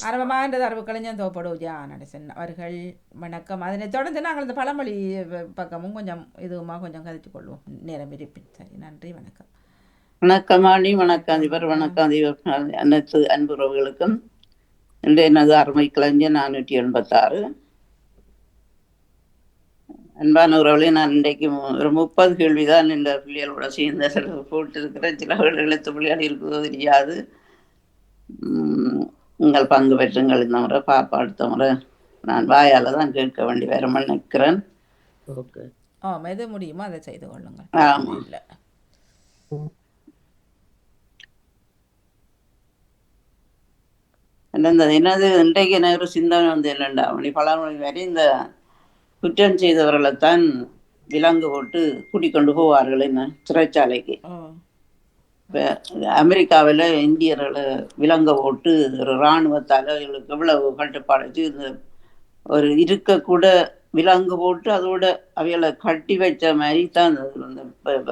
ஆரம்பமாக அறிவு கலைஞன் தோப்படுஜா நடேசன் அவர்கள் வணக்கம். அதனைத் தொடர்ந்து நாங்கள் இந்த பழமொழி பக்கமும் கொஞ்சம் இதுவுமா கொஞ்சம் கதைத்துக் கொள்வோம் நேரம் இருப்பின். சரி, நன்றி, வணக்கம். வணக்கமாணி, வணக்கம் அதிபர், வணக்கம் அதிபர் அனைத்து அன்புறவுகளுக்கும். இன்றைய எனது அருமை கலைஞர் 486. அன்பான உறவுகளே, நான் இன்றைக்கு ஒரு 30 கேள்விதான் இந்த பிள்ளைகளோட சேர்ந்த சில போட்டு இருக்கிறேன். சில எழுத்து பிள்ளைகள் இருக்குதோ தெரியாது. நீங்கள் பங்கு பெற்றுங்கள். இந்த முறை பாப்பா அடுத்த முறை நான் வாயால் தான் கேட்க வேண்டி வேற நினைக்கிறேன். எது முடியுமோ அதை செய்து கொள்ளுங்கள். ஆமாம். இல்லை என்னது இன்றைக்கு என்ன ஒரு சிந்தனை வந்து என்னண்டா, மணி பலமொழி வரை இந்த குற்றம் செய்தவர்களைத்தான் விலங்கு போட்டு கூட்டிக்கொண்டு போவார்கள் என்ன சிறைச்சாலைக்கு. இப்போ அமெரிக்காவில் இந்தியர்களை விலங்க போட்டு ஒரு இராணுவத்தால் இவங்களுக்கு எவ்வளவு கட்டுப்பாடு இந்த ஒரு இருக்கக்கூட விலங்கு போட்டு அதோட அவைகளை கட்டி வச்ச மாதிரி தான் அந்த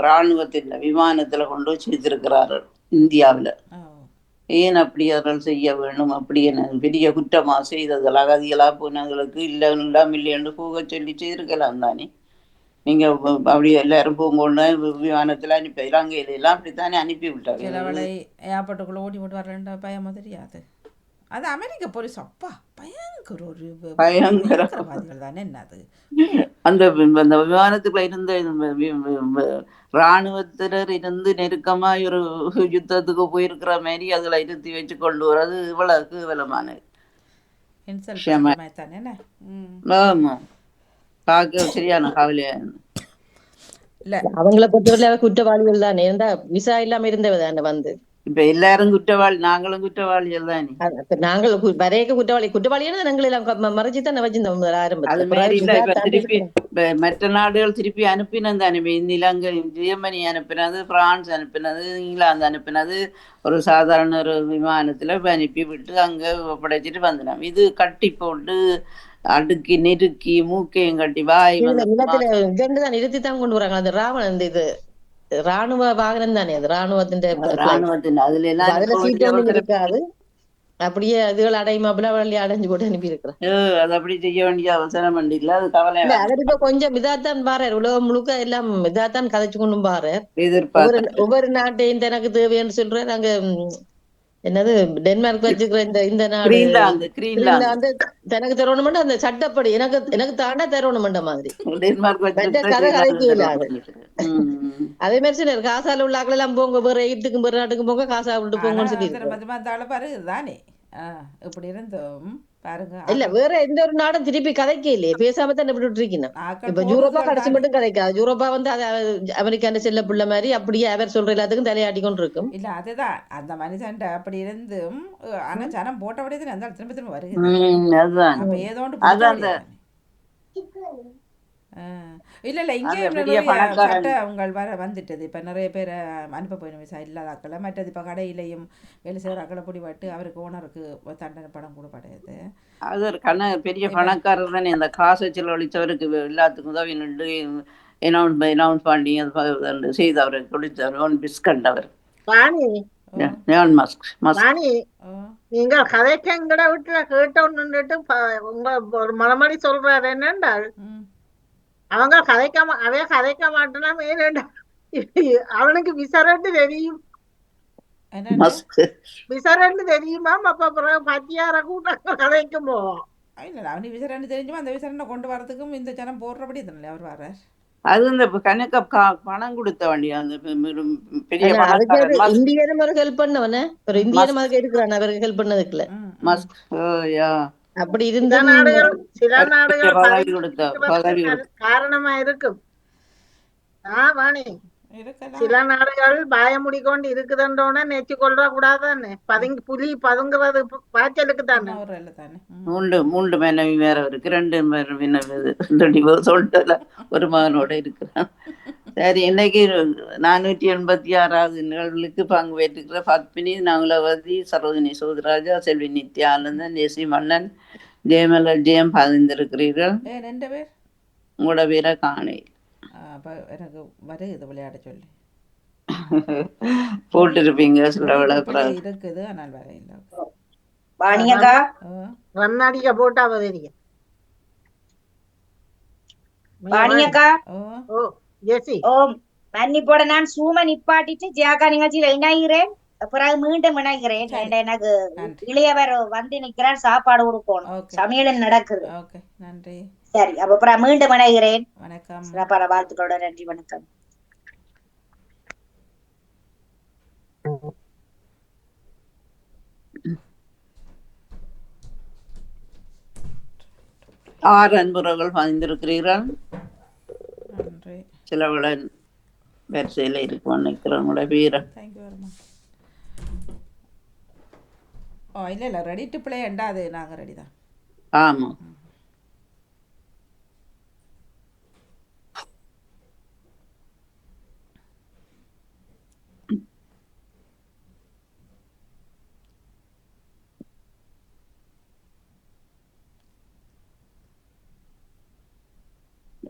இராணுவத்தின் விமானத்தில் கொண்டு வச்சிருக்கிறார்கள் இந்தியாவில். ஏன் அப்படி அவர்கள் செய்ய வேணும்? அப்படி என்ன பெரிய குற்றமா செய்ததில் அகதிகளா போனவர்களுக்கு இல்லை இல்லைன்னு போக சொல்லி செய்திருக்கலாம் தானே. நீங்க அப்படி எல்லாரும் போங்கொண்டு விமானத்தில் அனுப்பி இலங்கையில எல்லாம் அப்படித்தானே அனுப்பி விட்டாங்க. சிலவளை ஏர்போர்ட்டுக்குள்ள ஓடி போட்டு வரலன்ற பயமா தெரியாது. அது அமெரிக்க போலீஸ் அப்பா பயங்கர ஒரு பயங்கரவாதிகள் தானே. என்னது அந்த அந்த விமானத்துக்குள்ள இருந்த இராணுவத்தினர் இருந்து நெருக்கமாய் ஒரு யுத்தத்துக்கு போயிருக்கிற மாதிரி அதுல இருத்தி வச்சு கொண்டு வர்றது இவ்வளவு கேவலமானது. ஆமா, பார்க்க சரியான கவலையா. இல்ல அவங்களை பொறுத்தவரை குற்றவாளிகள் தானே. இருந்தா விசா இல்லாம இருந்தவ தானே வந்து. இப்ப எல்லாரும் குற்றவாளி, நாங்களும் குற்றவாளிகள் தானே. நாங்கள் வரையக்க குற்றவாளியான எங்களை எல்லாம் மறைச்சுதான் வச்சிருந்தோம் அது மாதிரி இல்ல. இப்ப திருப்பி மற்ற நாடுகள் திருப்பி அனுப்பினது தானே. இலங்கை, ஜெர்மனி அனுப்பினது, பிரான்ஸ் அனுப்பினது, இங்கிலாந்து அனுப்பினது. ஒரு சாதாரண ஒரு விமானத்துல அனுப்பி விட்டு அங்க ஒப்படைச்சிட்டு வந்தோம். இது கட்டி போட்டு அடுக்கி நெருக்கி மூக்கையும் கட்டி வாய் நிலத்துல நிறுத்தித்தான் கொண்டு வராங்க. அந்த ராவணன் இது ராணுவ வாகனம் தானே. அது ராணுவத்தின் அதுல எல்லாம் சீட்டு ஒன்றும் இருக்காது. அப்படியே அதுகள் அடையுமாப்பில வள்ளி அடைஞ்சு போட்டு அனுப்பி இருக்கிறேன். அது அப்படி செய்ய வேண்டிய அவசரம் இல்ல. அது கவலை. அவர் இப்ப கொஞ்சம் இதாத்தான் பாரு, உலகம் முழுக்க எல்லாம் இதாத்தான் கதைச்சு கொண்டும் பாரு. ஒவ்வொரு நாட்டையும் தனக்கு தேவைன்னு சொல்ற. நாங்க என்னது டென்மார்க் வச்சுக்கிற இந்த நாடு கிரீன்லாந்து தனக்கு தரணுமெண்டு அந்த சட்டப்படி எனக்கு எனக்கு தாண்டா தரணுமெண்ட மாதிரி கதை கதைக்கு இல்லாது. அதே மாதிரி சில காசால உள்ள ஆக்கள் எல்லாம் போங்க, வேற எயிட்டுக்கும் வேற நாட்டுக்கும் போங்க, காசா விட்டு போங்கன்னு சொல்லி தானே. இப்படி இருந்தோம் பாருங்க. இல்ல வேற எந்த ஒரு நாடும் திருப்பி கதைக்க இல்லையே, பேசாம தான் விட்டு இருக்கீங்க. இப்ப யூரோப்பா கடைசி மட்டும் கதைக்காது. யூரோப்பா வந்து அமெரிக்கான செல்ல பிள்ளை மாதிரி அப்படியே அவர் சொல்ற எல்லாத்துக்கும் தலையாட்டி கொண்டு இருக்கும். இல்ல அதுதான் அந்த மனுஷன் அப்படி இருந்தும் ஆனா ஜனம் போட்டபடியே அந்த திரும்ப திரும்ப வருகிறது. அப்ப ஏதோண்டு இல்ல இல்ல இங்கே சட்ட உங்கள் வர வந்துட்டது. இப்ப நிறைய பேர் அனுப்ப போயிடும் விசா இல்லாதாக்களை. மற்றது இப்ப கடையிலையும் வேலை செய்கிற அக்களை பிடிபட்டு அவருக்கு ஓனருக்கு தண்டனை படம் கொடுப்படையுது. அது ஒரு பெரிய பணக்காரர் தானே. அந்த காசை செலவழித்தவருக்கு எல்லாத்துக்கும் உதவி நின்று அனௌன்ஸ் பண்ணி செய்து அவரை கொடுத்தவர் பிஸ்கண்டவர் நீங்க கதைக்கங்கட விட்டு கேட்டோன்னுட்டு உங்க ஒரு மறுமொழி சொல்றாரு என்னண்டாள். அவங்க கதைக்க மாட்டேன்னா மேல அவனுக்கு விசரண்டு தெரியும். விசரண்டு தெரியுமா? அப்ப பத்தியார கூட்டம் கதைக்கும் போவோம். இல்ல அவனுக்கு விசரண்டு தெரிஞ்சுமா அந்த விசரண்டை கொண்டு வரதுக்கும் இந்த ஜனம் போடுறபடி தானே அவர் வர. அது இந்த கணக்க பணம் கொடுத்த வண்டி அந்த பெரிய இந்தியனும் ஒரு ஹெல்ப் பண்ணவன ஒரு இந்தியனும் அதுக்கு எடுக்கிறான் அவருக்கு ஹெல்ப் பண்ணதுக்குல அப்படி இருந்த சில நாடுகள் காரணமா இருக்கும். வாணி சில நாடுகள் பயமுடி கொண்டு இருக்குதுன்றோட நேச்சு கொள்ற கூடாதானே. புலி பதுங்குறது பாய்ச்சலுக்கு தானே. மூன்று மனைவி வேற இருக்கு, 2 சொல்லல ஒரு மகனோட இருக்கிறான். சரி, இன்னைக்கு 486வது நிகழ்வுகளுக்கு பங்கு பெற்றுக்கிற பத்மினி, நகுலவதி, சரோஜினி சோதராஜா, செல்வி நித்யானந்தன், எசி மன்னன், ஜெயமலர் ஜெயம் பதிந்திருக்கிறீர்கள். உங்களோட பேரை காணை எனக்கு வருது விளையாட சொல்லி போட்டிருப்பீங்க சில இருக்குது ஆனால் வர இல்லை. வாணியக்கா ரன்னாடிக்க போட்டா தெரியும். வாணியக்கா ஓ ஜெசி ஓ மன்னிப்போட நான் சூம நிப்பாட்டிட்டு ஜியாக்கா நிகழ்ச்சியில் இணைகிறேன். பிறகு மீண்டும் இணைகிறேன். எனக்கு இளையவர் வந்து நிக்கிறார், சாப்பாடு கொடுக்கணும், சமையலும் நடக்குது. நன்றி. சரி, அப்ப பிறகு மீண்டும் இணைகிறேன். வணக்கம். சிறப்பான வாழ்த்துக்களோட நன்றி, வணக்கம். ஆறு அன்புறவுகள் பதிந்திருக்கிறீர்கள். சிலவுல வரிசையில் இருக்கும் நினைக்கிறவங்களோட வீரன். இல்லை ரெடி டு பிளே என்றா அது நாங்கள் ரெடி தான். ஆமாம்.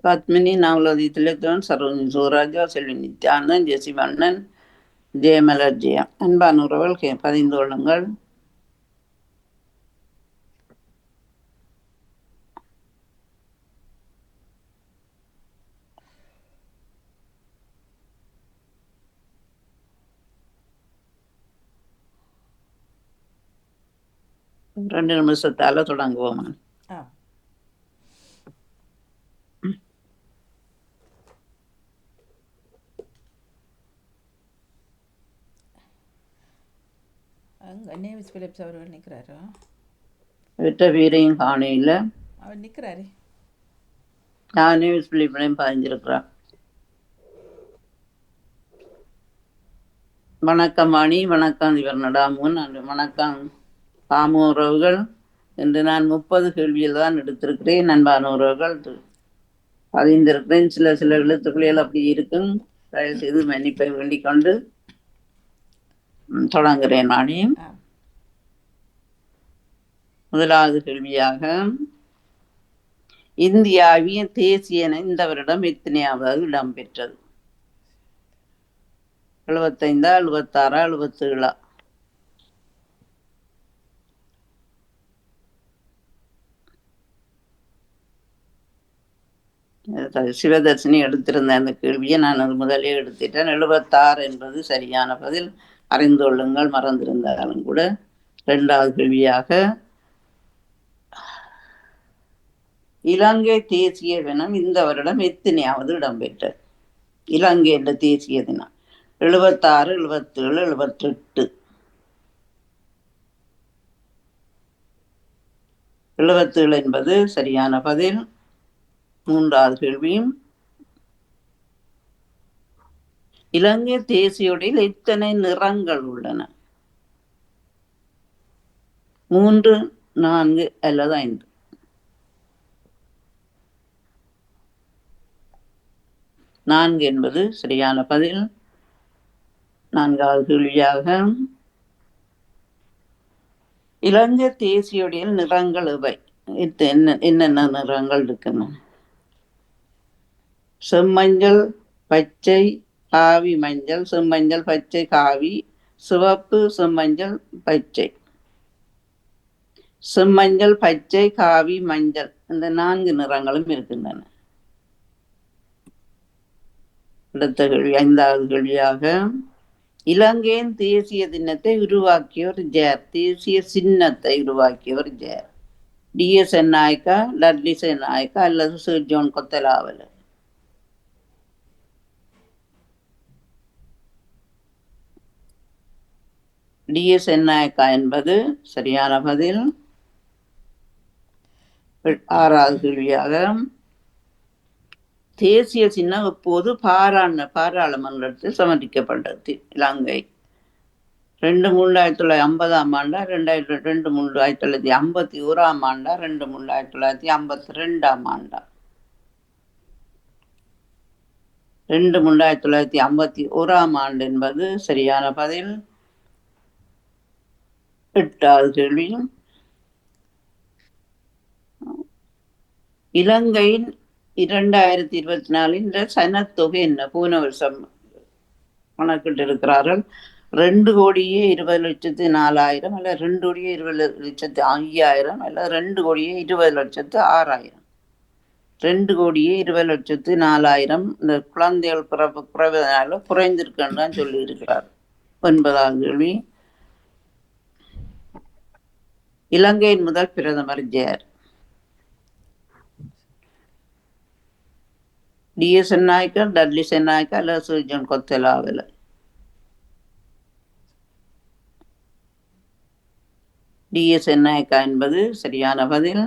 பத்மினி, நவலதி திலகன், சரோஜி சூராஜா, செல்வி நித்யானந்தன், ஜெசிவண்ணன், ஜெயமலர்ஜியா. அன்பான உறவுகள் பதிந்து கொள்ளுங்கள். ரெண்டு நிமிஷத்தால தொடங்குவோமா? நேவிஸ் பிலிப்ஸ் அவர்கள் நிற்கிறாரா? விட்ட வீரையும் காணையில் அவர் நிற்கிறாரு. நான் நேவிஸ் பிலிப்லையும் பதிஞ்சிருக்கிறான். வணக்கம் வாணி, வணக்கம் இவர் நடாமுன், வணக்கம் பாமு உறவுகள். என்று நான் 30 கேள்வியில் தான் எடுத்திருக்கிறேன். அன்பான உறவுகள் பதிந்திருக்கிறேன். சில எழுத்துக்களில் அப்படி இருக்கும். தயவு செய்து மன்னிப்பை வேண்டிக் கொண்டு தொடங்குகிறேன். வாணி, முதலாவது கேள்வியாக, இந்தியாவின் தேசிய இந்த வருடம் எத்தனையாவது இடம் பெற்றது? 75, 76, 77? சிவதர்ஷினி எடுத்திருந்த அந்த கேள்வியை நான் அது முதலே எடுத்துட்டேன். 76 என்பது சரியான பதில். அறிந்து கொள்ளுங்கள், மறந்திருந்தாலும் கூட. இரண்டாவது கேள்வியாக, இலங்கை தேசிய தினம் இந்த வருடம் எத்தனையாவது இடம்பெற்றது? இலங்கை என்ற தேசிய தினம் 76, 77, 78? 77 என்பது சரியான பதில். மூன்றாவது கேள்வியும், இலங்கை தேசியோடையில் எத்தனை நிறங்கள் உள்ளன? 3, 4 அல்லது 5? 4 என்பது சரியான பதில். நான்காவது கேள்வியாக, இலங்கை தேசியோடையில் நிறங்கள் எவை? என்னென்ன நிறங்கள் இருக்குன்னு? செம்மஞ்சள், பச்சை, காவி, மஞ்சள், செம்மஞ்சள், பச்சை, காவி, சிவப்பு, செம்மஞ்சள், பச்சை. செம்மஞ்சள், பச்சை, காவி, மஞ்சள், இந்த 4 நிறங்களும் இருக்கின்றன. அடுத்த கேள்வி, ஐந்தாவது கேள்வியாக, இலங்கையின் தேசிய தினத்தை உருவாக்கியவர் யார்? தேசிய சின்னத்தை உருவாக்கியவர் யார்? டிஎஸ் நாயக்கா, லட்லி நாயக்கா அல்லது sir John Kotelawala? D S Nayake என்பது சரியான பதில். ஆறாவது கேள்வியாக, தேசிய சின்னம் எப்போது பாராளுமன்றத்தில் சமர்ப்பிக்கப்பட்டது? இலங்கை 2-3-1950 ஆண்டா, 2-3-1951 ஆண்டா, 2-3-1952 ஆண்டா? 2-3-1951 ஆண்டு என்பது சரியான பதில். எட்டாவது கேள்வி, இலங்கையின் 2024 சனத்தொகை என்ன? போன வருஷம் கணக்கிட்டு இருக்கிறார்கள். 2,20,04,000 அல்ல 2,20,05,000 அல்ல 2,20,06,000. 2,20,04,000 இந்த குழந்தைகள் பிறப்பு குறைவதனால குறைந்திருக்குன்னு தான் சொல்லி இருக்கிறார். 9வது கேள்வி. இலங்கையின் முதல் பிரதமர் ஜெயர் DS சென்னாய்க்கா, டட்லி சென்னாய்க்கா அல்ல சர்ஜன் கொத்தலாவில்? DS சென்னாய்க்கா என்பது சரியான பதில்.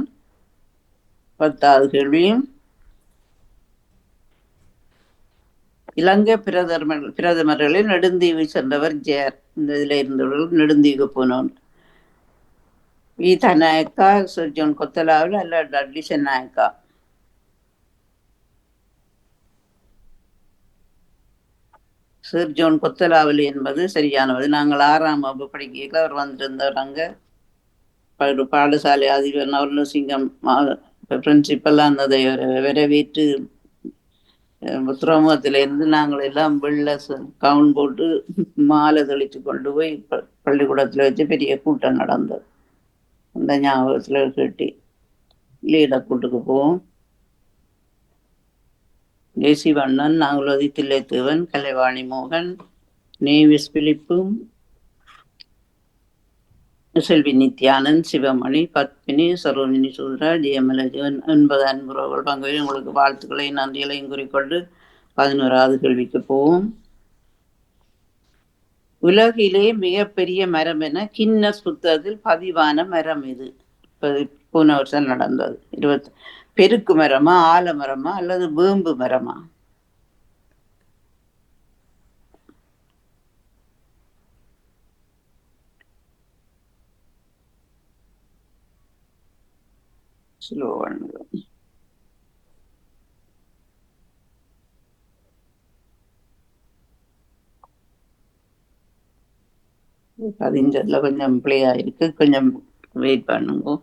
10வது கேள்வியும். இலங்கை பிரதமர்களில் நெடுந்தீவு சென்றவர் ஜெயர். இந்த இதில் இருந்தவர்கள் நெடுந்தீவுக்கு போனோம். தனாயக்கா, சர்ஜன் கொத்தலாவில் அல்ல டட்லி சென்னாய்க்கா? சர் ஜோன் கொத்தலாவலி என்பது சரியானது. நாங்கள் 6ஆம் வகுப்பு படிக்கையில் அவர் வந்திருந்தவர். அங்கே ஒரு பாடசாலை அதிபர் நவலசிங்கம் பிரின்சிபல்லாம் அந்த வரவேற்று துறைமுகத்திலிருந்து நாங்கள் எல்லாம் வெள்ள கவுன் போட்டு மாலை தெளித்து கொண்டு போய் பள்ளிக்கூடத்தில் வச்சு பெரிய கூட்டம் நடந்தது. அந்த ஞாபகத்தில் கேட்டி லீடர் கூட்டுக்கு போவோம். தேசிவண்ணன், நாகுலதி தில்லைத்தேவன், கலைவாணி மோகன், நேவிஸ் பிலிப்பும், செல்வி நித்யானந்த், சிவமணி, பத்மினி, சரோஜினி சூத்ரா, ஜெயமலஜன் 9 அன்புறவுகள் பங்குகளில் உங்களுக்கு வாழ்த்துக்களையும் நன்றிகளையும் கூறிக்கொண்டு 11வது கேள்விக்கு போவோம். உலகிலே மிகப்பெரிய மரம் என கின்னஸ் புத்தகத்தில் பதிவான மரம் இது? போன வருஷம் நடந்தது. 20 பெருக்கு மரமா, ஆலமரமா அல்லது வேம்பு மரமா? பதிஞ்சதுல கொஞ்சம் பிள்ளையா இருக்கு, கொஞ்சம் வெயிட் பண்ணுங்க.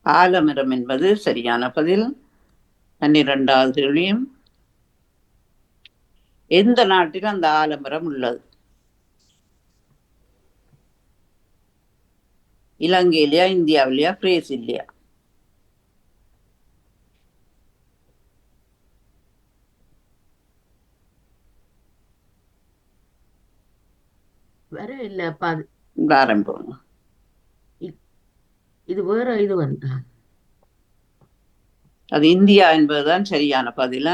ஆலமரம் என்பது சரியான பதில். 12வது கேள்வியும். எந்த நாட்டில் அந்த ஆலமரம் உள்ளது? இலங்கையிலையா, இந்தியாவிலையா, பிரேசில்லையா? வேற இல்லப்பா. ஆரம்பிங்க. இது வேற இது வந்து அது இந்தியா என்பதுதான் சரியான பதில.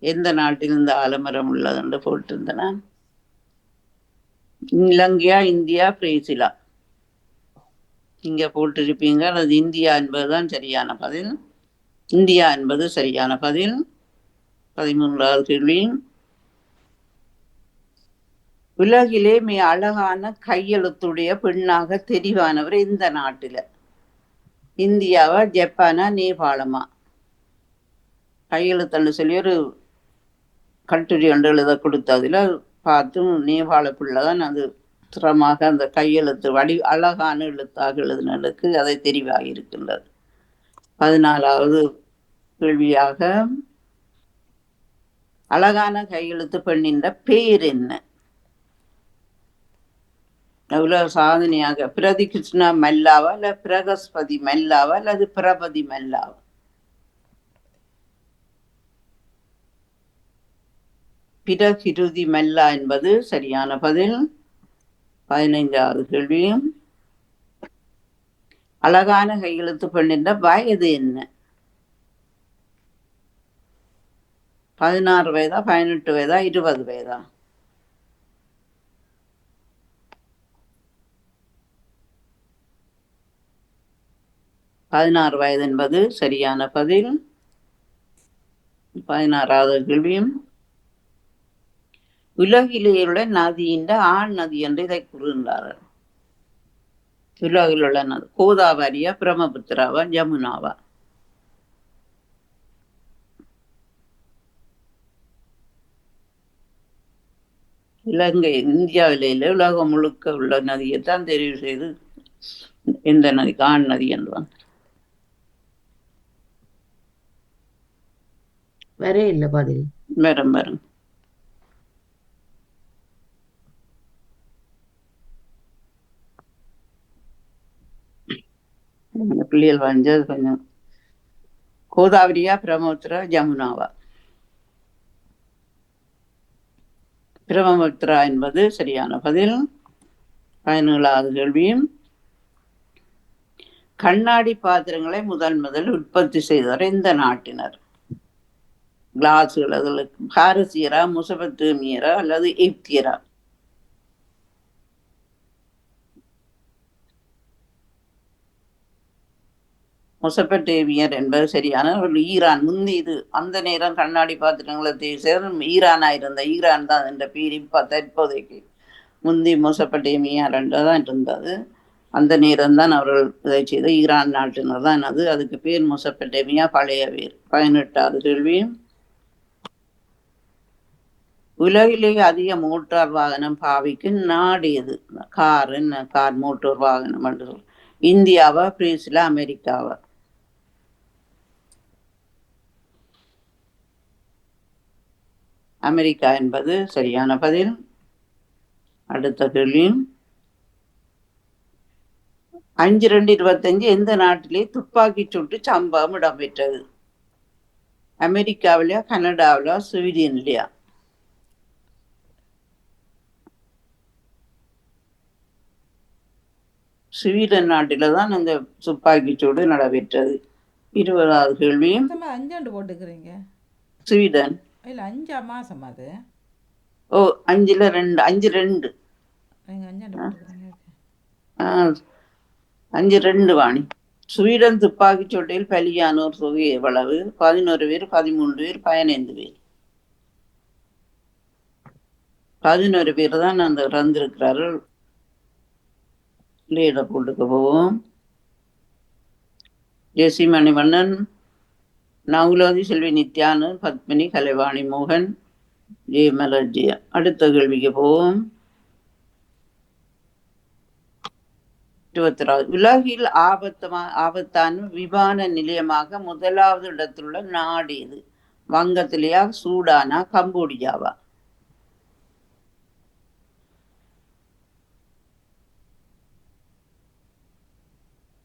எந்த நாட்டில் இந்த ஆலமரம் உள்ளது என்று போட்டிருந்தன? இலங்கையா, இந்தியா, பிரேசிலா? இங்க போட்டிருப்பீங்க. அது இந்தியா என்பதுதான் சரியான பதில். இந்தியா என்பது சரியான பதில். 13வது கேள்வி. உலகிலே மிக அழகான கையெழுத்துடைய பெண்ணாக தெரிவானவர் இந்த நாட்டில? இந்தியாவா, ஜப்பானா, நேபாளமா? கையெழுத்துன்னு சொல்லி ஒரு கட்டுரை ஒன்று எழுத கொடுத்ததுல பார்த்தும் நேபாள பிள்ளைதான் அது திறமாக அந்த கையெழுத்து அழகான எழுத்தாக எழுதினதுக்கு அதை தெரிவாக இருக்கின்றது. 14வது கேள்வியாக, அழகான கையெழுத்து பெண்ணின் பேர் என்ன? அவ்வளவு சாதனையாக பிரதி கிருஷ்ணா மல்லாவா இல்ல பிரகஸ்பதி மல்லாவா அல்லது பிரபதி மல்லாவா? பிரகிருதி மல்லா என்பது சரியான பதில். 15வது கேள்வி. அழகான கையெழுத்து பெண்ணின் வயது என்ன? 16 வயதா, 18 வயதா, 20 வயதா? பதினாறு வயது என்பது சரியான பதில். 16வது கேள்வியும். உலகிலேயுள்ள நதியின் ஆண் நதி என்று இதை கூறுகின்றார்கள். உலகில் உள்ள நதி கோதாவரியா, பிரம்மபுத்திராவா, ஜமுனாவா? இலங்கை இந்தியாவிலே இல்லை, உலகம் முழுக்க உள்ள நதியைத்தான் தெரிவு செய்து எந்த நதி கான் நதி என்றுவான். வரே இல்லை பதில். வரும் வரும். பிள்ளைகள் வரைஞ்சது கொஞ்சம் கோதாவரியா பிரம்மபுத்திரா ஜமுனாவா? பிரம்மபுத்திரா என்பது சரியான பதில். 17வது கேள்வியும், கண்ணாடி பாத்திரங்களை முதல் உற்பத்தி செய்தவர் இந்த நாட்டினர்? கிளாஸுகள் அதில் பாரசீகரா, முசபத்தேமியரா அல்லது எகிப்தியரா? மொசபட்டேமியர் என்பது சரியான ஒரு ஈரான். முந்தி இது அந்த நேரம் கண்ணாடி பாத்திரங்களை தேர்வு ஈரானா இருந்த ஈரான் தான் என்ற பேர். இப்போ தற்போதைக்கு முந்தி மொசபட்டேமியார் என்றதான் இருந்தது. அந்த நேரம் தான் அவர்கள் இதை செய்த ஈரான் நாட்டினர் தான் அது. அதுக்கு பேர் மொசபட்டேமியா, பழைய பேர். 18வது கேள்வி, உலகிலேயே அதிக மோட்டார் வாகனம் பாவிக்கும் நாடு எது? கார் என்ன கார் மோட்டார் வாகனம் என்று சொல். இந்தியாவா, பிரேசிலா, அமெரிக்காவா? அமெரிக்கா என்பது சரியான பதில். அடுத்த கேள்வி, 5/2/25 எந்த நாட்டிலே துப்பாக்கி சூட்டு சம்பவம் இடம்பெற்றது? அமெரிக்காவிலயா, கனடாவிலா, ஸ்வீடன்லையா? ஸ்வீடன் நாட்டில தான் இந்த துப்பாக்கி சூடு நடைபெற்றது. 20வது கேள்வி, 5 போட்டுக்கிறீங்க. ஸ்வீடன். இல்லை 5 மாதம் அது. ஓ 5ல் 2 5/2 5/2 வாணி. ஸ்வீடன் துப்பாக்கி சூட்டில் பலியானோர் தொகை எவ்வளவு? 11 பேர், 13 பேர், 15 பேர்? 11 பேர் தான் அந்த இறந்திருக்கிறார்கள். லீட போட்டுக்க போவோம். ஜெசி மணிவண்ணன், நவுலோதி, செல்வி நித்யானந்த், பத்மினி, கலைவாணி மோகன், ஜே மலர்ஜி. அடுத்த கேள்விக்கு போவோம். 26. உலகில் ஆபத்தான விமான நிலையமாக முதலாவது இடத்திலுள்ள நாடு எது? வங்கத்திலேயா, சூடானா, கம்போடியாவா?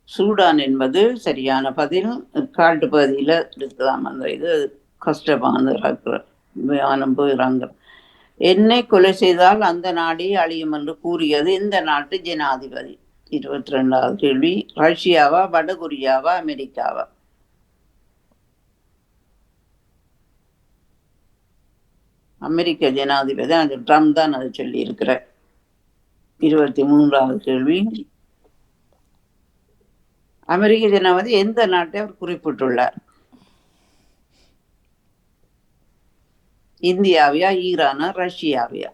சூடான் என்பது சரியான பதில். காட்டு பகுதியில் இருக்கலாம் அந்த இது. கஷ்டமான விமானம் போயிறாங்க. என்னை கொலை செய்தால் அந்த நாடே அழியும் என்று கூறியது இந்த நாட்டு ஜனாதிபதி? 22வது கேள்வி, ரஷ்யாவா, வடகொரியாவா, அமெரிக்காவா? அமெரிக்க ஜனாதிபதி அது ட்ரம்ப் தான் அதை சொல்லி இருக்கிறார். 23வது கேள்வி, அமெரிக்க ஜனாதிபதி எந்த நாட்டை அவர் குறிப்பிட்டுள்ளார்? இந்தியாவியா, ஈரானா, ரஷ்யாவியா?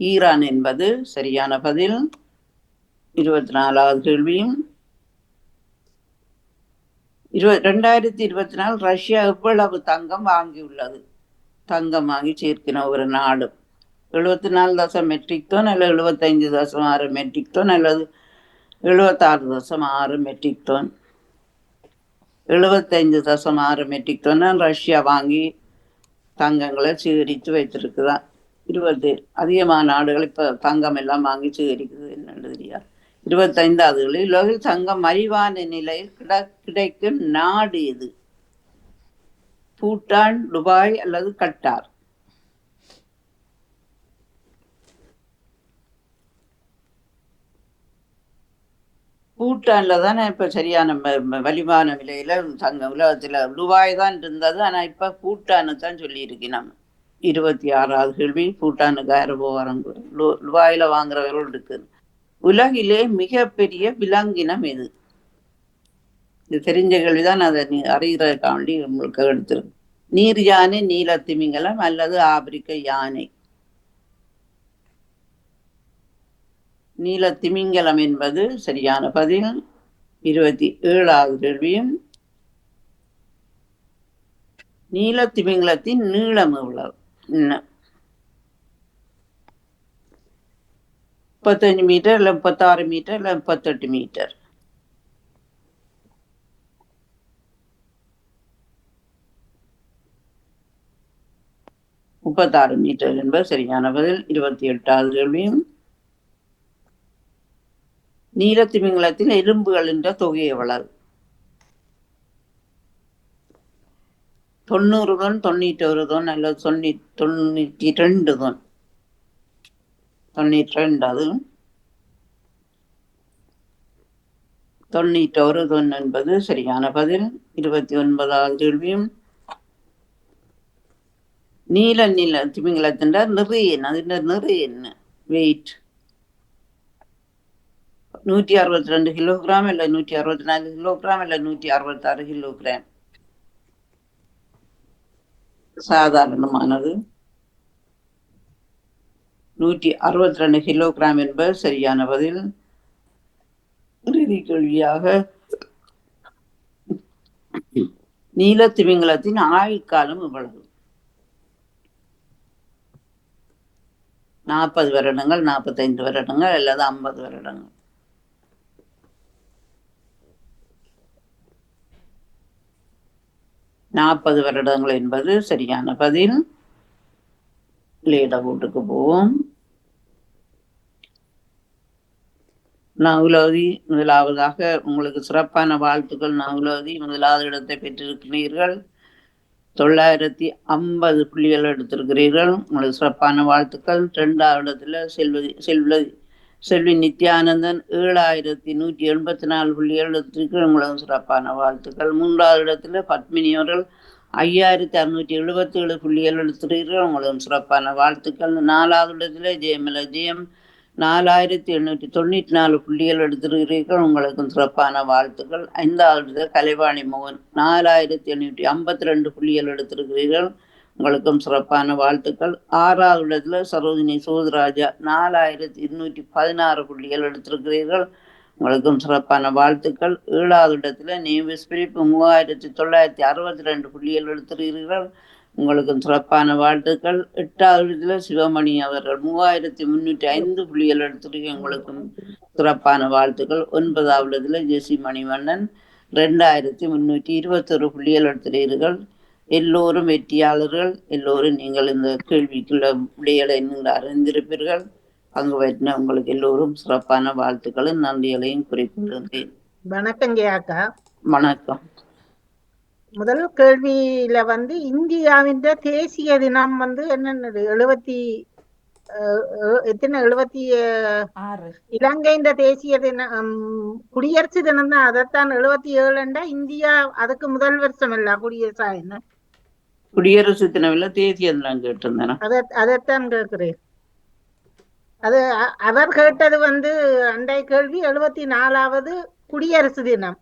ஈரான் என்பது சரியான பதில். 24வது கேள்வியும், 2024 ரஷ்யா எவ்வளவு தங்கம் வாங்கியுள்ளது? தங்கம் வாங்கி சேர்க்கின ஒரு நாடு 74 மெட்ரிக் டன் அல்லது 75.6 மெட்ரிக் டன் அல்லது 76.6 metric ton? 75.6 metric ton Russia வாங்கி தங்கங்களை சேகரித்து வைத்திருக்குதான். 20 அதிகமான நாடுகள் இப்போ தங்கம் எல்லாம் வாங்கி சேகரிக்குது. என்னன்னு தெரியாது. 25வது உலகில் தங்கம் மலிவான நிலையில் கிடைக்கும் நாடு எது? பூட்டான், துபாய் அல்லது கட்டார்? பூட்டான்ல தானே இப்ப சரியான வலிமான விலையில தங்கம். உலகத்துல துபாய் தான் இருந்தது, ஆனா இப்ப பூட்டான்னு தான் சொல்லி இருக்கணும். 26வது கேள்வி, பூட்டானுக்கு போவாங்க. துபாயில வாங்குறவர்கள் இருக்கு. உலகிலே மிகப்பெரிய விலங்கினம் எது? இது தெரிஞ்ச கேள்விதான், அதை நீ அறிகிறதுக்காண்டி உங்களுக்கு எடுத்திருக்கு. நீர் யானை, நீல திமிங்கலம் அல்லது ஆப்பிரிக்க யானை? நீல திமிங்கலம் என்பது சரியான பதில். 27வது கேள்வியும், நீலத்திமிங்கலத்தின் நீளம் எவ்வளவு? 35 மீட்டர் இல்லை 36 மீட்டர் இல்லை 38 மீட்டர்? முப்பத்தாறு மீட்டர் என்பது சரியான பதில். 28வது கேள்வியும் நீலத்திமிங்கலத்தில் எறும்புகள் என்ற தொகை எவ்வளவு? 90 தொன், 91 தொன் அல்லது 92 தொன்? 92, அதுவும் 91 தொன் என்பது சரியான பதில். 29வது கேள்வியும் நீல திமிங்கலத்தின் நிறைய അതിന്റെ நிறைய என்ன வெயிட்? 162 கிலோகிராம் இல்லை 164 கிலோகிராம் இல்லை 166 கிலோகிராம்? சாதாரணமானது 162 கிலோகிராம் என்பது சரியான பதில். இறுதி கேள்வியாக நீலத்திமிங்கலத்தின் ஆயுட்காலம் எவ்வளவு? 40 வருடங்கள், 45 வருடங்கள் அல்லது 50 வருடங்கள்? நாற்பது வருடங்கள் என்பது சரியான பதில். லேடவுட்டுக்கு போவோம். நகுலோதி முதலாவதாக உங்களுக்கு சிறப்பான வாழ்த்துக்கள். நகுலோதி முதலாவது இடத்தை பெற்றிருக்கிறீர்கள். 950 புள்ளிகள் எடுத்திருக்கிறீர்கள். உங்களுக்கு சிறப்பான வாழ்த்துக்கள். 2வது இடத்துல செல்வி நித்யானந்தன் 7184 புள்ளிகள் எடுத்திருக்கிறீர்கள். உங்களுக்கு சிறப்பான வாழ்த்துக்கள். 3வது இடத்துல பத்மினி அவர்கள் 5677 புள்ளிகள் எடுத்திருக்கிறீர்கள். உங்களுக்கு சிறப்பான வாழ்த்துக்கள். 4வது இடத்துல ஜெயமல ஜெயம் 4894 புள்ளிகள் எடுத்திருக்கிறீர்கள். உங்களுக்கும் சிறப்பான வாழ்த்துக்கள். 5வது கலைவாணி மோகன் 4852 புள்ளிகள் எடுத்திருக்கிறீர்கள். உங்களுக்கும் சிறப்பான வாழ்த்துக்கள். 6வது இடத்துல சரோஜினி சோதராஜா 4216 புள்ளிகள் எடுத்திருக்கிறீர்கள். உங்களுக்கும் சிறப்பான வாழ்த்துக்கள். 7வது இடத்துல நேவிஸ் பிரிப்பு 3962 புள்ளிகள் எடுத்திருக்கிறீர்கள். உங்களுக்கும் சிறப்பான வாழ்த்துக்கள். 8வது இடத்துல சிவமணி அவர்கள் 3305 புள்ளிகள் எடுத்திருக்கீங்க. உங்களுக்கும் சிறப்பான வாழ்த்துக்கள். 9வது இடத்துல ஜெசி மணிவண்ணன் 2321 புள்ளிகள் எடுத்திருக்கிறீர்கள். எல்லோரும் வெற்றியாளர்கள். எல்லோரும் நீங்கள் இந்த கேள்விக்குள்ள விடைகளை நீங்கள் அறிந்திருப்பீர்கள். பங்கு பெற்ற உங்களுக்கு எல்லோரும் சிறப்பான வாழ்த்துக்களும் நன்றிகளையும் குறிப்பிடுகிறேன். வணக்கங்க அக்கா. வணக்கம். முதல் கேள்வியில இந்தியாவின் தேசிய தினம் என்னன்னது 76 இலங்கையின் தேசிய தினம் குடியரசு தினம் தான். அதைத்தான் 77 இந்தியா அதுக்கு முதல் வருஷம் இல்ல குடியரசா என்ன? குடியரசு தினம் இல்ல தேசிய தினம் கேட்டிருந்தேன். அதைத்தான் கேட்கிறேன். அது அவர் கேட்டது அண்டை கேள்வி 74வது குடியரசு தினம்.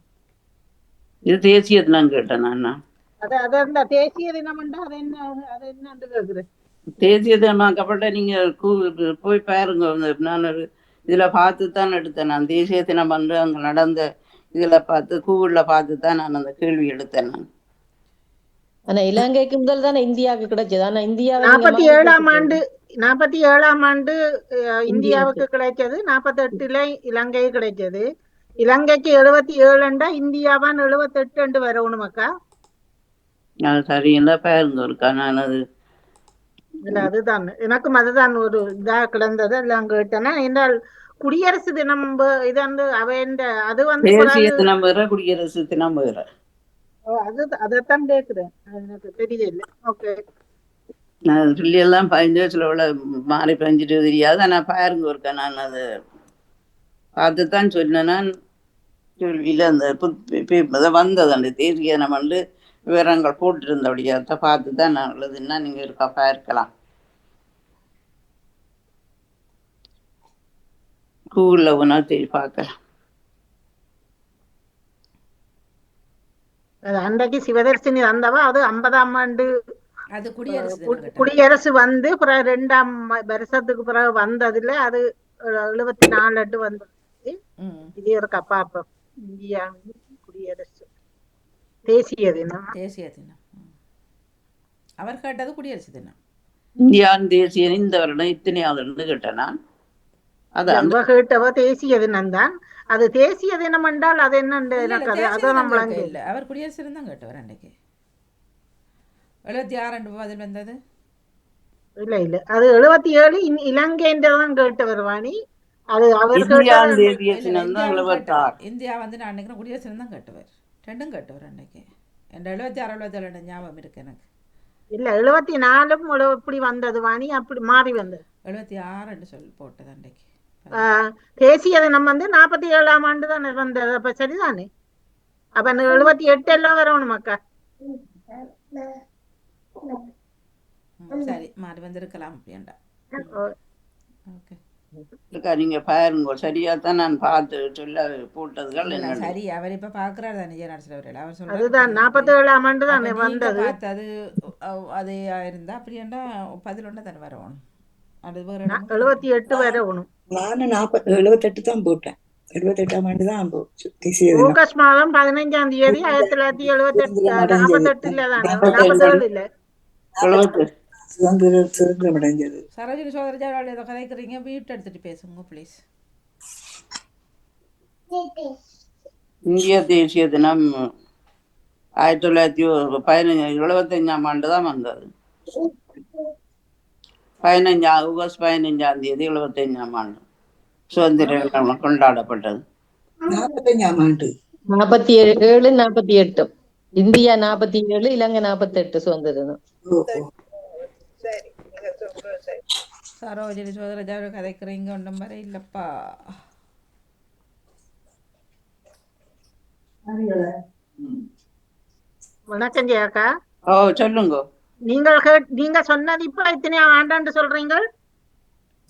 இது தேசிய தினம் கேட்டேன் நான். அதான் தேசிய தினம் அது என்ன கேக்குறேன். தேசிய தினமாக்கப்பட்ட நீங்க போய் பாருங்க. நான் இதுல பார்த்துதான் எடுத்தேன். நான் தேசிய தினம் அங்க நடந்த இதுல பார்த்து கூகுள்ல பார்த்துதான் நான் அந்த கேள்வி எடுத்தேன். நான் ஆனா இலங்கைக்கு முதல் தானே இந்தியாவுக்கு கிடைச்சது. ஆனா இந்தியா 47ஆம் ஆண்டு இந்தியாவுக்கு கிடைச்சது. 48ல இலங்கை கிடைச்சது. இலங்கைக்கு 77 இந்தியாவான் 78 வரணும் அக்கா. சரி என்ன பாருங்க இருக்கா. நான் அது அதுதான் எனக்கும் அதுதான் ஒரு இதா கிடந்தது. எல்லாம் கேட்டேன்னா என்றால் குடியரசு தினம் இது அது தேசிய தினம் வேற குடியரசு தினம் வேற. அதைத்தான் கேட்கிறேன். எனக்கு தெரியல. ஓகே. நான் சொல்லி எல்லாம் 15 வயசுல மாறி 15 தெரியாது. ஆனா பாருங்க இருக்கா. நான் அது பார்த்துதான் சொன்னேன். நான் கேள்வியில அந்த வந்தது அந்த தேசிய தினம் விவரங்கள் போட்டிருந்தபடியாத்த பார்த்துதான் நான் உள்ளதுன்னா நீங்க இருக்கா பார்க்கலாம். கூகுள்ல ஒன்னா தேடி பார்க்கலாம். அன்றைக்கு சிவதர்சினி வந்தவா அது 50ஆம் ஆண்டு அது குடியரசு பிறகு 2ஆம் வருஷத்துக்கு பிறகு வந்ததுல அது 74 வந்தது. இது ஒரு கப்பாப்பம் இந்தியா குடியரசு தேசிய தினம். அவர் கேட்டது குடியரசு தினம். இந்தியாவின் தேசிய இந்த வருடம் இத்தனையாவது கேட்டேன் நான். அதான் கேட்டவ தேசிய தினம் தான். அது தேசிய தினம் என்றால் அது என்னண்டு எனக்கு அதான் நம்மளங்க இல்லை. அவர் குடியரசு தினம் தான் கேட்டவர் அன்றைக்கு. 76 பதில் வந்தது. இல்ல இல்ல அது 77 இலங்கைன்றதான் கேட்டவர் வாணி. அது அவர் இந்தியா வந்து நான் நினைக்கிறேன் குடியரசு தினம் தான் கேட்டவர். ரெண்டும் கேட்டவர் அன்னைக்கு. என் 76 77 ஞாபகம் இருக்கு எனக்கு. இல்ல 74 இப்படி வந்தது வாணி, அப்படி மாறி வந்தது. 76 என்று சொல்லி போட்டது அன்றைக்கு. தேசிய தினம் வந்து 47ஆம் ஆண்டு தானே வந்தது. அப்ப சரிதானே? அப்ப 78 எல்லாம் வரணும் மக்கா. சரி மாறி வந்திருக்கலாம் அப்படின்டா. ஓகே நீங்க பாருங்க சரியா தான் நான் பார்த்து சொல்ல போட்டதுகள் என்ன சரி. அவர் இப்ப பாக்குறாரு தானே ஜெயநாடு அவர் சொல்றாரு அதுதான் 47ஆம் ஆண்டு தானே வந்தது. அது அதே இருந்தா அப்படின்னா 11 தானே வரணும். அது வேற 78 வரணும். நானும் 78 தான் போட்டேன். 78ஆம் ஆண்டு தான் ஆகஸ்ட் மாதம் 15ஆம் தேதி 1978 தானே 47 இல்ல சுதந்திரம் அடைஞ்சது. சரோஜினி சோதரஜாவோட ஏதோ கதைக்கிறீங்க, வீட்டு எடுத்துட்டு பேசுங்க ப்ளீஸ். இந்திய தேசிய தினம் 1975ஆம் ஆண்டு தான் வந்தது. 15 ஆகஸ்ட் 15ஆம் தேதி 75ஆம் ஆண்டு சுதந்திர தினம் கொண்டாடப்பட்டது. 45ஆம் ஆண்டு 47 48 இந்தியா 47 இலங்கை 48 சுதந்திர தினம். சரோஜினி சோதரஜாவோட கதைக்கிறீங்க ஒன்றும் வர இல்லப்பா. வணக்கம் ஜெயாக்கா. சொல்லுங்க. நீங்க சொன்னது இப்ப எத்தனையாம் ஆண்டாண்டு சொல்றீங்க?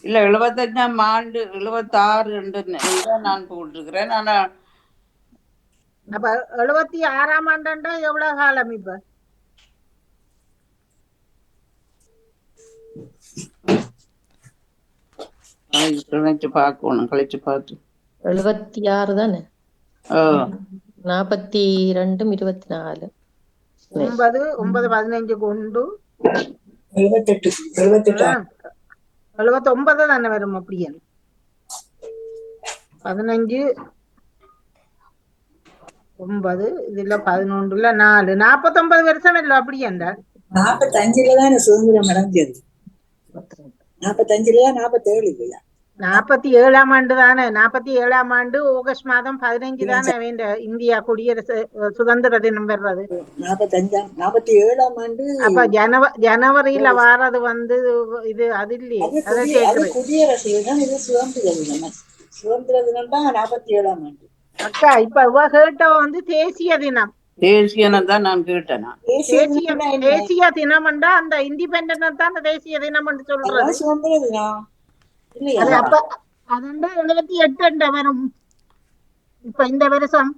இல்ல 75ஆம் ஆண்டு 76 நான் போட்டிருக்கிறேன். ஆனா அப்ப 76ஆம் ஆண்டாண்டா எவ்வளவு காலம் இப்ப? கழிச்சு பார்க்கணும். கழிச்சு பார்த்து 76 தானே. 42 24 9 15 கொண்டு 79 தானே வரும். அப்படியே 15 9 இதுல 11 4 49 வருஷம் இல்ல அப்படியேண்டா. 45ல தானே சுதந்திரம் அடைஞ்சது. 45 47 இல்லையா? 47ஆம் ஆண்டு தானே. 47ஆம் ஆண்டு ஆகஸ்ட் மாதம் 15 தானே இந்தியா குடியரசு சுதந்திர தினம் வர்றது. 47ஆம் ஆண்டு அப்ப ஜனவரியில வாரது வந்து இது அது இல்லையே. குடியரசு தினம், இது சுதந்திர தினம். சுதந்திர தினம் தான் 47ஆம் ஆண்டு. அக்கா இப்ப கேட்டவ வந்து தேசிய தினம். தேசியம் தான் நான் கேட்டேன். தேசிய தினம் என்றா அந்த இண்டிபெண்டன்ஸ் தான் தேசிய தினம் என்று சொல்றது. சுதந்திர தினம் அப்ப அதுண்டா 78 வரும். இப்ப இந்த வருஷம்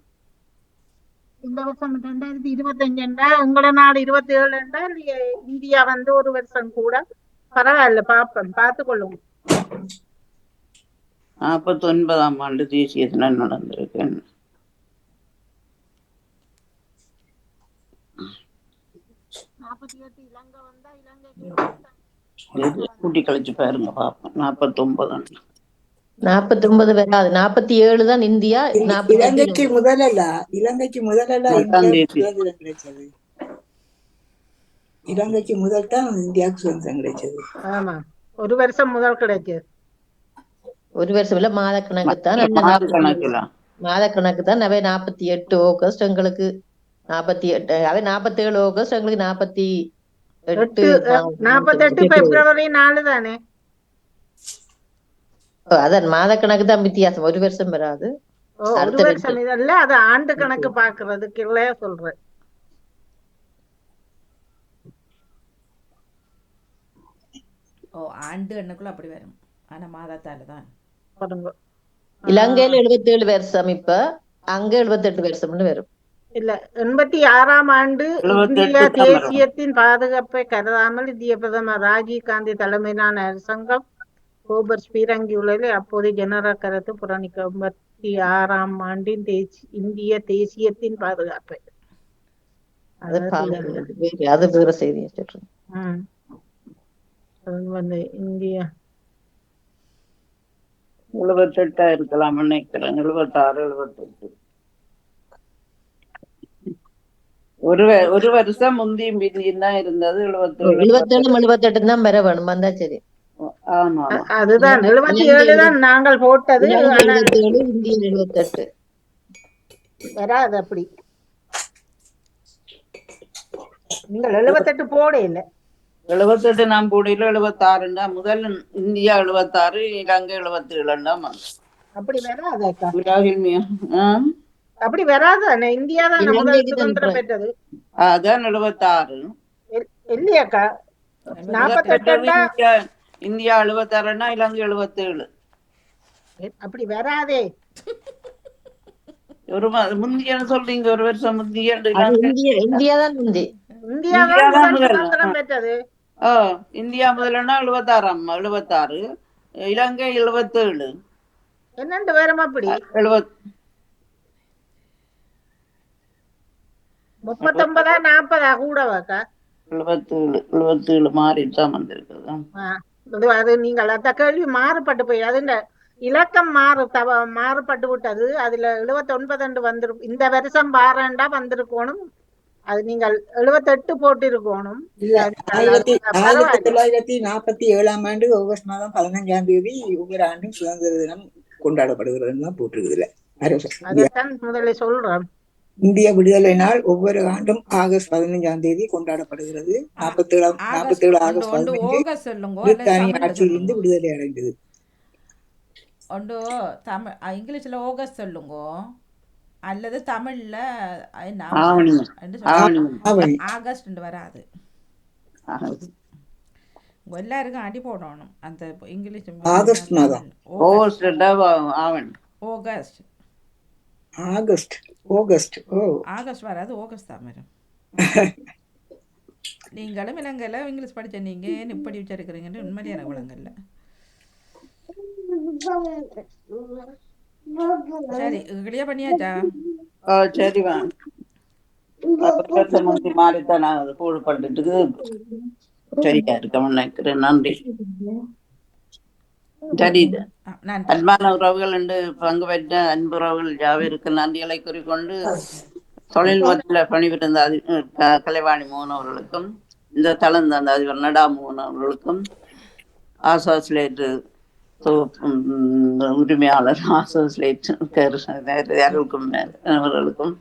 2025 உங்களோட நாடு 27 இந்தியா வந்து ஒரு வருஷம் கூட பரவாயில்ல. பாப்பேன், பார்த்து கொள்ளுங்க. 49ஆம் ஆண்டு தேசிய தினம் நடந்திருக்கு. கூட்டி கழிச்சு பாருங்க பாப்போம். 49 வராது. 47 தான் இந்தியா. இலங்கைக்கு முதலல்ல சுதந்திரம் கிடைச்சது. இலங்கைக்கு முதல் தான் இந்தியாவுக்கு சுதந்திரம் கிடைச்சது. ஆமா, ஒரு வருஷம் முதல் கிடைச்சது. ஒரு வருஷம் இல்ல, மாதக்கணக்கு தான். மாதக்கணக்கு தான். அவை 48 ஆகஸ்ட் எங்களுக்கு 48, அவை 47 ஆகஸ்ட் எங்களுக்கு 48 பிப்ரவரி 4 தானே. அதான் மாதக்கணக்கு தான் வித்தியாசம். ஒரு வருஷம் வராது. ஒரு வருஷம் இல்ல, அது ஆண்டு கணக்கு பாக்குறதுக்கு இல்லையா சொல்றேன். ஆண்டு எண்ணுக்குள்ள அப்படி வரும். ஆனா மாதத்தால தான். இலங்கையில 77 வருஷம், இப்ப அங்க 78 வருஷம்னு வரும். இல்ல 86ஆம் ஆண்டு இந்திய தேசியத்தின் பாதுகாப்பை கருதாமல் இந்திய பிரதமர் ராஜீவ் காந்தி தலைமையிலான அரசாங்கம் கோபர் ஸ்ரீரங்கி உலகில் அப்போது ஜனரல் கருத்து புறணிக்க 86ஆம் ஆண்டின் இந்திய தேசியத்தின் பாதுகாப்பை. அது வேற செய்தியை சொல்றேன். அது வந்து இந்தியா 78 இருக்கலாம் நினைக்கிறேன். 76, 78. ஒரு வருஷம் முந்தியும் பிந்தியும் தான் இருந்தது. 77 78 தான் பெற வேணும் வந்தா சரி. ஆமா அதுதான் 77 தான் நாங்கள் போட்டது. 77 இந்திய 78 வராது அப்படி. நீங்கள் 78 போட இல்லை. 78 நான் போடையில 76 முதல் இந்தியா 76, இலங்கை 77. அப்படி வராதாக்கா? அப்படி வராது. இந்தியா தான் முதல் சுதந்திரம் பெற்றது. அதான் 76 இல்லையாக்கா? 48 இந்தியா 76, இலங்கை 77. அப்படி வராதே. ஒரு முந்தியன்னு சொல்றீங்க. ஒரு வருஷம் முந்திய இந்தியா தான் முந்தி. இந்தியா தான் சுதந்திரம் பெற்றது. இந்தியா முதல்னா 76, 76, இலங்கை 77. என்னண்டு வேறும் அப்படி 39 40 கூடவாக்கா? 77 மாறிதான் வந்திருக்குது. அது நீங்கள் அந்த கேள்வி மாறுபட்டு போய் அதுல இலக்கம் மாறுபட்டு விட்டது. அதுல 79 வந்திருக்கும். இந்த வருஷம் பாரண்டா வந்திருக்கணும். அது நீங்கள் 78 போட்டிருக்கணும். 1947 ஆகஸ்ட் மாதம் 15 ஒவ்வொரு ஆண்டும் சுதந்திர தினம் கொண்டாடப்படுகிறது போட்டிருக்குதுல. அதான் முதல்ல சொல்றேன். இந்திய விடுதலை நாள் ஒவ்வொரு ஆண்டும் ஆகஸ்ட் 15 கொண்டாடப்படுகிறது. 47 ஆகஸ்ட் 15 பிரித்தானிய ஆட்சியிலிருந்து விடுதலை அடைந்தது. இங்கிலீஷ்ல ஆகஸ்ட் சொல்லுங்க அல்லது தமிழ்ல ஆகஸ்ட் வராது. எல்லாருக்கும் அடி போடணும். அந்த இங்கிலீஷ் ஆகஸ்ட் மாதம் ஆகஸ்ட் வராது. ஆகஸ்ட் தான் வரும். நீங்களும் இலங்கையில இங்கிலீஷ் படிச்ச நீங்க ஏன் இப்படி வச்சிருக்கிறீங்கன்னு உண்மையான குணங்கள்ல. சரி கிளியா பண்ணியாச்சா? சரிவா. மாறித்தான் கூழ் பண்ணிட்டு சரியா இருக்க நினைக்கிறேன். நன்றி. சரி, அன்பான உறவுகள் என்று பங்கு பெற்ற அன்புறவுகள் யாவிற்கு நன்றிகளை கூறிக்கொண்டு தொழில்நுட்பத்தில் பணிபுரிந்த கலைவாணி மோகன் அவர்களுக்கும் இந்த தளம் தந்த அதிபர் நடா மோகன் அவர்களுக்கும் ஆசோசிலேட் உரிமையாளர் ஆசோசிலேட் அவர்களுக்கும்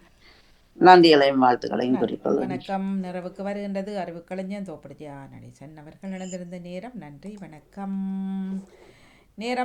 நன்றிகளையும் வாழ்த்துக்களையும் குறிக்கொள்ள. வணக்கம். நிறைவுக்கு வருகின்றது அறிவுக்கலைஞன் தோப்படுத்தியா நடேசன் அவர்கள் நடந்திருந்த நேரம். நன்றி, வணக்கம். நேரம்